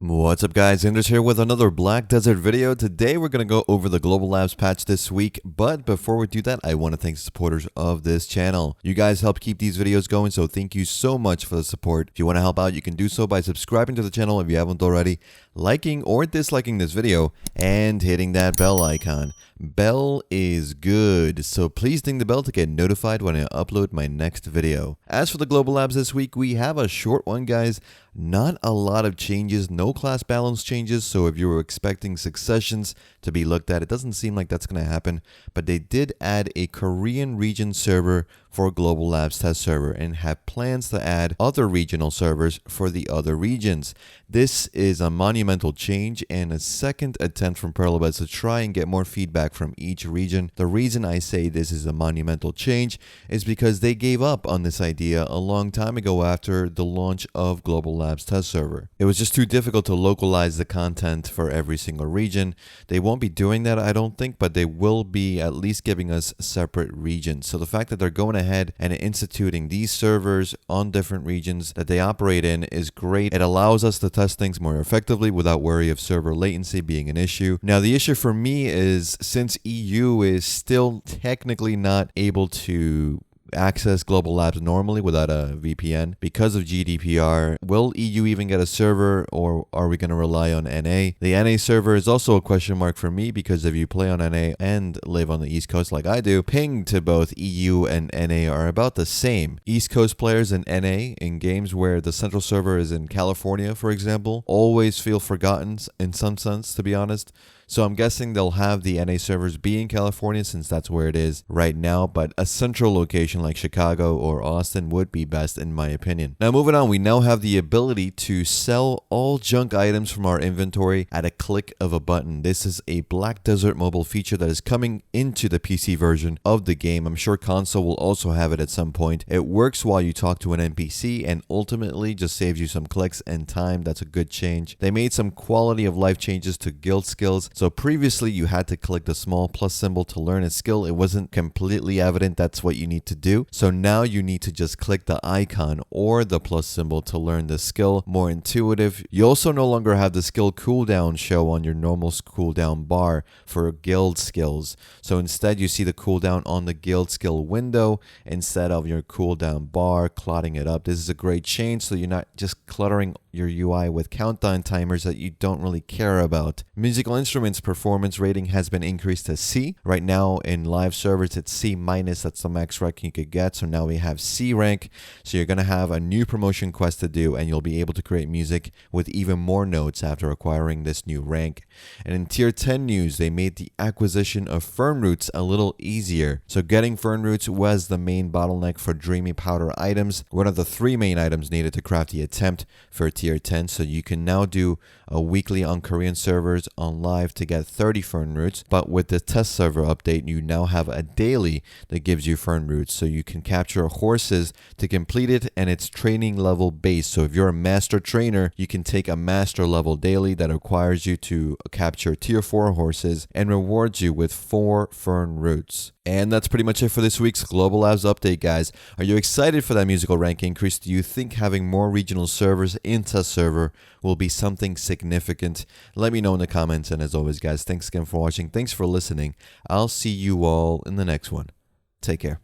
What's up guys, Anders here with another Black Desert video. Today we're going to go over the Global Labs patch this week, but before we do that, I want to thank the supporters of this channel. You guys help keep these videos going, so thank you so much for the support. If you want to help out, you can do so by subscribing to the channel if you haven't already, liking or disliking this video, and hitting that bell icon. Bell is good, so please ding the bell to get notified when I upload my next video. As for the Global Labs this week, we have a short one, guys. Not a lot of changes, no class balance changes, so if you were expecting successions to be looked at, it doesn't seem like that's going to happen, but they did add a Korean region server for Global Labs test server and have plans to add other regional servers for the other regions. This is a monumental change and a second attempt from Perlabets to try and get more feedback from each region. The reason I say this is a monumental change is because they gave up on this idea a long time ago after the launch of Global Labs test server. It was just too difficult to localize the content for every single region. They won't be doing that, I don't think, but they will be at least giving us separate regions. So the fact that they're going ahead and instituting these servers on different regions that they operate in is great. It allows us to test things more effectively without worry of server latency being an issue. Now, the issue for me is since EU is still technically not able to access Global Labs normally without a VPN because of GDPR. Will EU even get a server, or are we going to rely on NA? The NA server is also a question mark for me because if you play on NA and live on the East Coast like I do, ping to both EU and NA are about the same. East Coast players in NA in games where the central server is in California, for example, always feel forgotten in some sense, to be honest. So I'm guessing they'll have the NA servers be in California since that's where it is right now, but a central location like Chicago or Austin would be best in my opinion. Now moving on, we now have the ability to sell all junk items from our inventory at a click of a button. This is a Black Desert mobile feature that is coming into the PC version of the game. I'm sure console will also have it at some point. It works while you talk to an NPC and ultimately just saves you some clicks and time. That's a good change. They made some quality of life changes to guild skills. So previously you had to click the small plus symbol to learn a skill. It wasn't completely evident that's what you need to do. So now you need to just click the icon or the plus symbol to learn the skill. More intuitive. You also no longer have the skill cooldown show on your normal cooldown bar for guild skills. So instead you see the cooldown on the guild skill window instead of your cooldown bar, clotting it up. This is a great change so you're not just cluttering your UI with countdown timers that you don't really care about. Musical instruments performance rating has been increased to C. Right now in live servers it's C-, that's the max rank you could get. So now we have C rank. So you're going to have a new promotion quest to do and you'll be able to create music with even more notes after acquiring this new rank. And in tier 10 news, they made the acquisition of Fern roots a little easier. So getting Fern roots was the main bottleneck for Dreamy Powder items, one of the 3 main items needed to craft the attempt for tier 10. So you can now do a weekly on Korean servers on live to get 30 Fern roots, but with the test server update you now have a daily that gives you Fern roots, so you can capture horses to complete it, and it's training level based. So if you're a master trainer, you can take a master level daily that requires you to capture tier 4 horses and rewards you with 4 Fern roots. And that's pretty much it for this week's Global Labs update, guys. Are you excited for that musical rank increase? Do you think having more regional servers in test server will be something significant? Let me know in the comments. And as always, guys, thanks again for watching. Thanks for listening. I'll see you all in the next one. Take care.